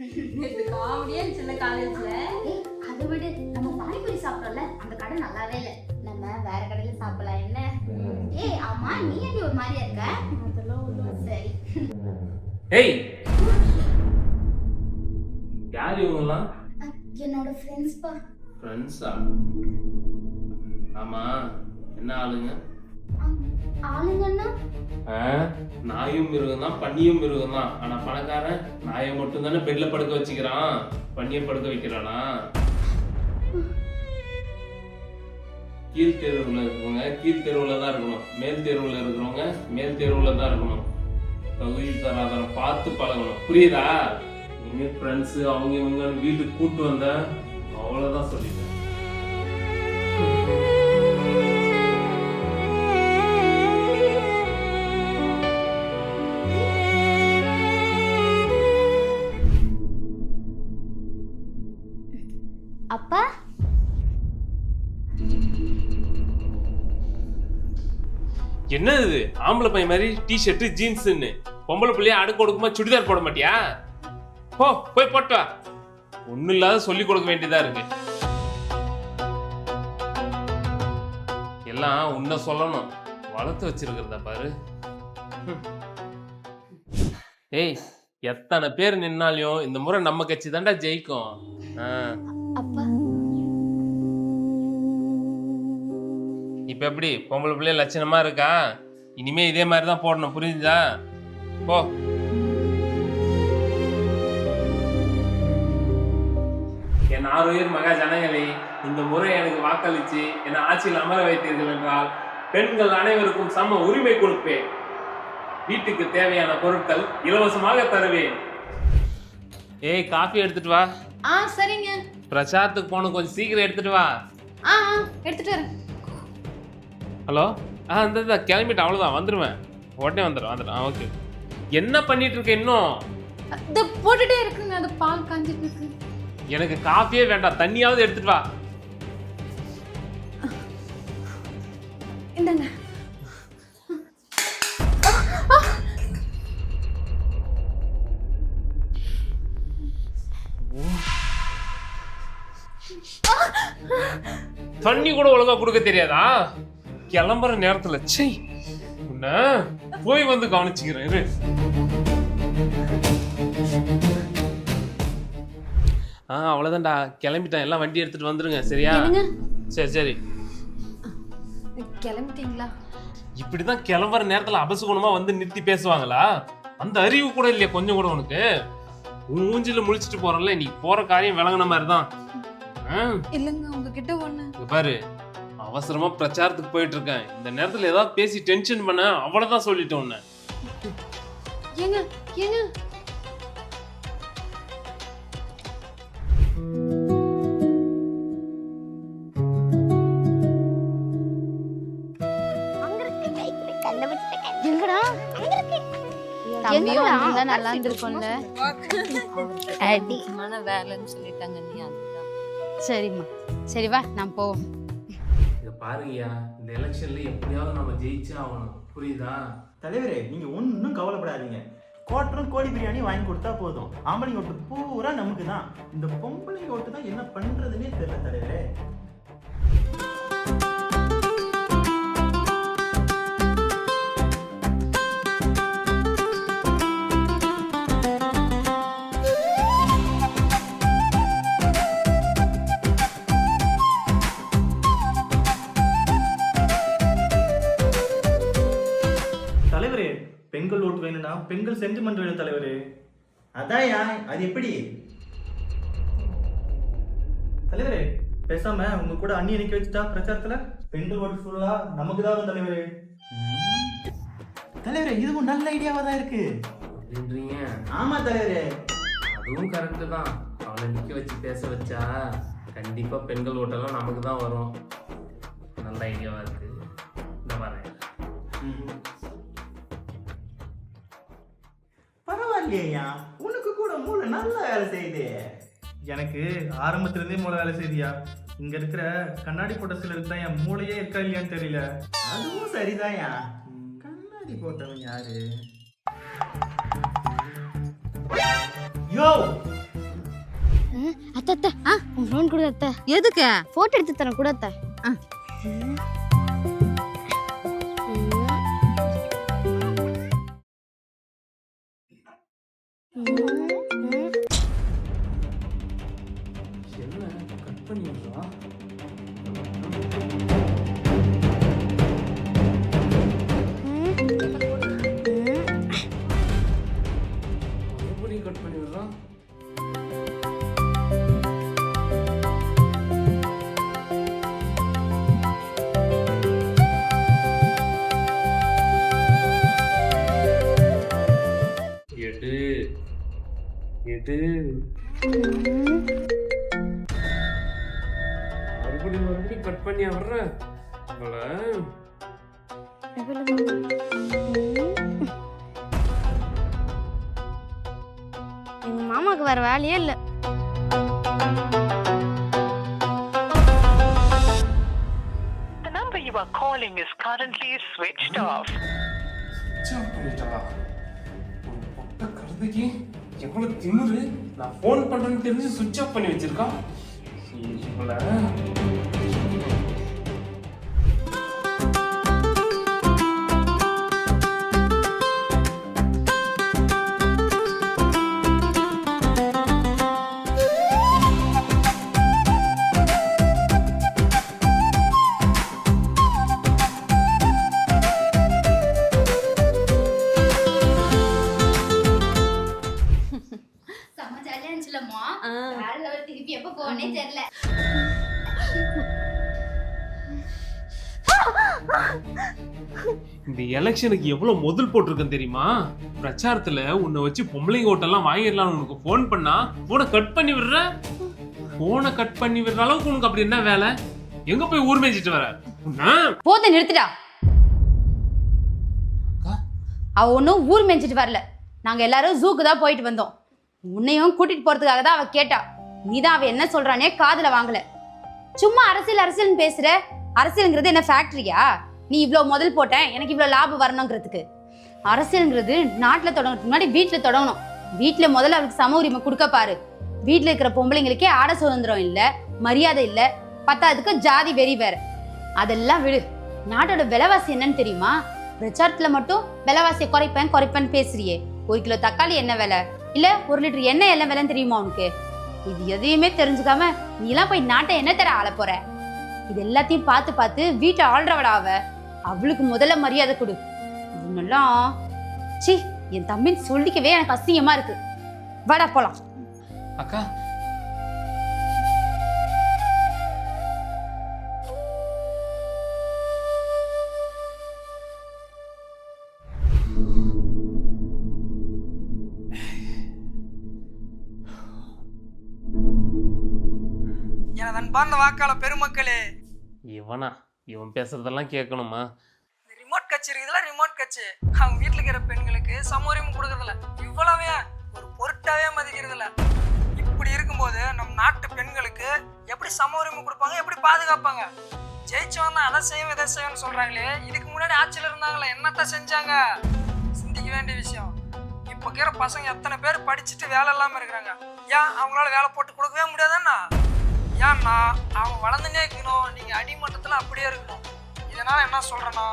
இது காமெடியா இருந்துச்சுல்ல காலேஜ்ல. அதை விட நம்ம பானிபூரி சாப்பிட்டோம்ல அந்த கடை நல்லாவே இல்லை. நம்ம வேற கடையில சாப்பிடலாம் என்ன? ஏய் ஆமா, நீ எப்படி ஒரு மாதிரியா இருக்க? அதெல்லாம் ஒண்ணும் சரி. ஏய், யார் இவங்கலாம்? என்னோட ஃப்ரெண்ட்ஸ் பா. ஃப்ரெண்ட்ஸா? ஆமா, என்ன ஆளுங்க? ஆளுங்கன்னா நாயும் மிருகம் தான், பன்னியும் மிருகம் தான். ஆனா பணக்காரன் நாயை மட்டும் தானே பெட்ல படுக்க வச்சுக்கிறான், பன்னியை படுக்க வைக்கிறானா? கீழ் தெருவுல இருக்கவங்க கீழ் தெருவுல தான் இருக்கணும், மேல் தெருவுல இருக்கிறவங்க மேல் தெருவுல தான் இருக்கணும். தகுதி தராதரம் பார்த்து பழகணும், புரியுதா? நீங்க ஃப்ரெண்ட்ஸ் அவங்க இவங்க வீட்டுக்கு கூட்டு வந்த அவ்வளவுதான் சொல்லிட்டேன். அப்பா என்ன இது ஆம்பளை பையன் மாதிரி டிஷர்ட் ஜீன்ஸ்ன்னு, பொம்பளை பிள்ளைய அடுக்கு ஒடுக்குமா சுடிதார் போட மாட்டியா? போய் போட்டு வா. ஒண்ணும் இல்லாத சொல்லி கொடுக்க வேண்டியதா இருக்கு. எல்லாம் உன்ன சொல்லணும், வளர்த்து வச்சிருக்கிறத பாரு. ஏய், எத்தனை பேர் நின்னாலையும் இந்த முறை நம்ம கட்சி தாண்டா ஜெயிக்கும். அப்பா இப்ப எப்படி பொம்பளை பிள்ளைய லட்சணமா இருக்கா? இனிமே இதே மாதிரி தான் போடணும், புரியுதா? போ. என் ஆறுயிர் மகா ஜனங்களே, இந்த முறை எனக்கு வாக்களிச்சு என்னை ஆட்சியில் அமர வைத்தீர்கள் என்றால் பெண்கள் அனைவருக்கும் சம உரிமை கொடுப்பேன். வீட்டுக்கு தேவையான பொருட்கள் இலவசமாக தருவேன். ஏய், காஃபி எடுத்துட்டு வா. சரிங்க. பிரசாத்துக்கு போன கொஞ்சம் சீக்கிரம் எடுத்துட்டு வா. எடுத்துட்டு வரேன். ஹலோ, இந்த கிளம்பிட்டு அவ்வளோதான், வந்துடுவேன், உடனே வந்துடுறேன். ஓகே. என்ன பண்ணிட்டு இருக்க இன்னும்? அது போட்டுட்டே இருக்குங்க, அது பால் காஞ்சிட்டு இருக்கு. எனக்கு காஃபியே வேண்டாம், தண்ணியாவது எடுத்துட்டு வா. இந்தாங்க. தண்ணி கூட ஒழுங்கா கொடுக்க தெரியாதா? கிளம்புற நேரத்துல சை, உன்ன போய் வந்து கவனிச்சுக்கிறேன் இரு. அவ்வளவுதான்டா, கிளம்பிட்டேன். எல்லாம் வண்டி எடுத்துட்டு வந்துருங்க, சரியா? சரி. கிளம்பிட்டீங்களா? இப்படிதான் கிளம்புற நேரத்துல அபசகுணமா வந்து நிறுத்தி பேசுவாங்களா? அந்த அறிவு கூட இல்லையா கொஞ்சம் கூட உனக்கு? உன் மூஞ்சில முழிச்சிட்டு போறல, நீ போற காரியம் விளங்குன மாதிரி தான். இல்லங்க, உங்ககிட்ட ஒண்ணு. பாரு, அவசரமா பிரச்சாரத்துக்கு போயிட்டு இருக்கேன். இந்த நேரத்துல ஏதாவது பேசி டென்ஷன் பண்ண அவ்வளவுதான் சொல்லிட்டேன் உன்னை. ஏங்க எங்கடா தம்பியும் நல்லா இருந்திருக்கும்ல. அடி மன வேலைன்னு சொல்லிட்டாங்க. நீ அதுதான். சரிம்மா, சரி வா நான் போவோம். இத பாருங்கய்யா, இந்த எலெக்ஷன்ல எப்படியாவது நம்ம ஜெயிச்சே ஆகணும், புரியுதா? தலைவரே, நீங்க ஒன்றும் கவலைப்படாதீங்க. கோட்டரும் கோழி பிரியாணி வாங்கி கொடுத்தா போதும். ஆம்பளைங்க ஓட்டு பூரா நமக்கு தான். இந்த பொம்பளைங்க ஓட்டு தான் என்ன பண்றதுன்னே தெரியல தலைவரே. தலைவரே, பெண்கள் ஓட்டு வேணும்னா பெண்கள் சென்டிமெண்ட் வேணும் தலைவரே. அதான்யா, அது எப்படி தலைவரே? பேசாம உங்க கூட அண்ணி நிக்க வச்சுட்டா பிரச்சாரத்துல பெண்கள் ஓட்டு ஃபுல்லா நமக்கு தான் தலைவரே. தலைவரே, இதுவும் நல்ல ஐடியாவா தான் இருக்கு. அப்படின்றீங்க? ஆமா தலைவரே, அதுவும் கரெக்டு தான். அவளை நிக்க வச்சு பேச வச்சா கண்டிப்பா பெண்கள் ஓட்டெல்லாம் நமக்கு தான் வரும். நல்ல ஐடியாவா இருக்கு. இந்த மாதிரி பரவாயில்லையா, உனக்கு கூட மூளை நல்ல வேலை செய்யுது. எனக்கு ஆரம்பத்துல இருந்தே மூளை வேலை செய்தியா. இங்க இருக்கிற கண்ணாடி போட்ட சிலருக்கு தான் என் மூளையே இருக்கா இல்லையான்னு தெரியல. அதுவும் சரிதான்யா. கண்ணாடி போட்டவன் யாரு? யோ, அத்தை அத்தை உன் ஃபோன் கொடு அத்தை. எதுக்கு? போட்டோ எடுத்து தரேன் கூட அத்தை. என்ன கட் பண்ணி விடுறா? மறுபடியும் கட் பண்ணி விடுறா? எடு எடு மறுபடியும் கட் பண்ணி வர்ற எங்க மாமாக்கு வேற வேலையே இல்ல. The number you are calling is currently switched off. கருதுக்கு எவ்வளவு திமிரு. நான் போன் பண்றேன்னு தெரிஞ்சு சுவிட்ச் ஆஃப் பண்ணி வச்சிருக்கா. செம்ம ஜாலியா இருந்துச்சுலம்மா. வேற லெவல். திருப்பி எப்ப போனே தெரியல. இந்த எலெக்ஷனுக்கு எவ்வளவு முதல் போட்டிருக்கேன் தெரியுமா? பிரச்சாரத்துல உன்னை வச்சு பொம்பளைங்க ஓட்டெல்லாம் வாங்கிடலாம்னு உனக்கு போன் பண்ணா போனை கட் பண்ணி விடுற. போனை கட் பண்ணி விடுற அளவுக்கு உனக்கு அப்படி என்ன வேலை? எங்க போய் ஊர் மேய்ச்சிட்டு வர? போதை நிறுத்திடா. அவ ஒன்னும் ஊர் மேய்ச்சிட்டு வரல. நாங்க எல்லாரும் ஜூக்கு தான் போயிட்டு வந்தோம். உன்னையும் கூட்டிட்டு போறதுக்காக தான் அவ கேட்டா. நீதான் அவ என்ன சொல்றானே காதுல வாங்கல. சும்மா அரசியல் அரசியல்னு பேசுற. அரசியல்ங்கிறது என்ன ஃபேக்டரியா? நீ இவ்வளோ முதல் போட்டேன் எனக்கு இவ்வளோ லாபம் வரணுங்கிறதுக்கு. அரசியல்ங்கிறது நாட்டில் தொடங்குறதுக்கு முன்னாடி வீட்டில் தொடங்கணும். வீட்டில் முதல்ல அவளுக்கு சம உரிமை கொடுக்க பாரு. வீட்டில் இருக்கிற பொம்பளைங்களுக்கே ஆட சுதந்திரம் இல்லை, மரியாதை இல்லை, பத்தாவதுக்கு ஜாதி வெறி வேற. அதெல்லாம் விடு. நாட்டோட விலைவாசி என்னன்னு தெரியுமா? பிரச்சாரத்தில் மட்டும் விலைவாசியை குறைப்பேன் பேசுறியே. 1 கிலோ தக்காளி என்ன விலை, இல்லை 1 லிட்டர் எண்ணெய் என்ன விலைன்னு தெரியுமா உனக்கு? இது எதையுமே தெரிஞ்சுக்காம நீலாம் போய் நாட்டை என்ன தர ஆள போற? இது எல்லாத்தையும் பார்த்து வீட்டை ஆள்றவடா அவ. அவளுக்கு முதல்ல மரியாதை கொடு. இவனெல்லாம் சி என் தம்பின்னு சொல்லிக்கவே எனக்கு அசிங்கமா இருக்கு. வாடா போலாம். அக்கா எனது அன்பார்ந்த வாக்காள பெருமக்களே, இவன் பேசுறதெல்லாம் கேட்கணுமா? இந்த ரிமோட் கட்சி இருக்குதுல, ரிமோட் கட்சி அவங்க வீட்டில் இருக்கிற பெண்களுக்கு சம உரிமை கொடுக்கறதில்ல. இவ்வளவே ஒரு பொருட்டாவே மதிக்கிறதில்ல. இப்படி இருக்கும்போது நம் நாட்டு பெண்களுக்கு எப்படி சம உரிமை கொடுப்பாங்க, எப்படி பாதுகாப்பாங்க? ஜெயிச்சவன் தான் அதை செய்யும் இதை செய்யும்னு சொல்றாங்களே, இதுக்கு முன்னாடி ஆட்சியில் இருந்தாங்களே என்னத்தான் செஞ்சாங்க? சிந்திக்க வேண்டிய விஷயம். இப்போ இருக்கிற பசங்க எத்தனை பேர் படிச்சுட்டு வேலை இல்லாமல் இருக்கிறாங்க. ஏன் அவங்களால வேலை போட்டு கொடுக்கவே முடியாதுன்னா? ஏன்னா அவங்க வளர்ந்துனே இருக்கணும், நீங்கள் அடிமட்டத்தில் அப்படியே இருக்கணும். இதனால் என்ன சொல்கிறேன்னா,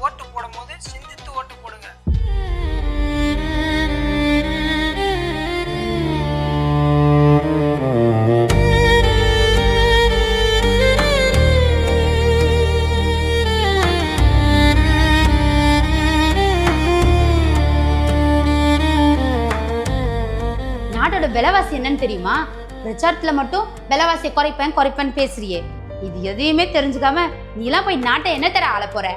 ஓட்டு போடும்போது சிந்தித்து ஓட்டு போடுங்க. நாட்டோட விலைவாசி என்னன்னு தெரியுமா? பிரச்சாரத்துல மட்டும் விலைவாசியை குறைப்பேன் பேசுறியே. இது எதையுமே தெரிஞ்சுக்காம நீலாம் போய் நாட்டை என்ன தர ஆள போற?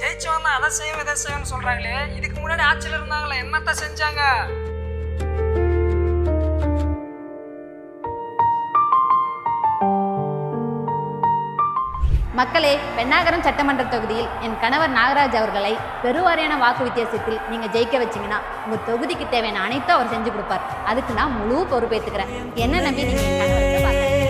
ஜெயிச்சவன் தான் அதை செய்யும் இதை செய்யும்னு சொல்றாங்களே, இதுக்கு முன்னாடி ஆட்சியில் இருந்தாங்களே என்னத்தான் செஞ்சாங்க? மக்களே, பெண்ணாகரம் சட்டமன்ற தொகுதியில் என் கணவர் நாகராஜ் அவர்களை பெருவாரியான வாக்கு வித்தியாசத்தில் நீங்க ஜெயிக்க வச்சீங்கன்னா உங்க தொகுதிக்கு தேவையான அனைத்தும் அவர் செஞ்சு கொடுப்பார். அதுக்கு நான் முழு பொறுப்பேற்றுக்கிறேன். என்ன நம்பி நீங்க என் கணவருக்கு வாக்களிங்க.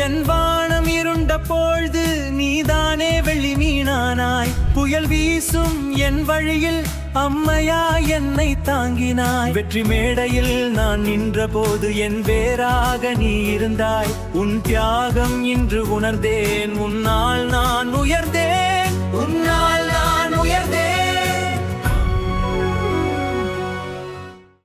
என் வானம் இருண்ட பொழுது நீதானே வெள்ளி மீனானாய், புயல் வீசும் என் வழியில் அம்மையா என்னை தாங்கினாய். வெற்றி மேடையில் நான் நின்ற போது என் வேறாக நீ இருந்தாய். உன் தியாகம் இன்று உணர்ந்தேன், உன்னால் நான் உயர்ந்தேன்.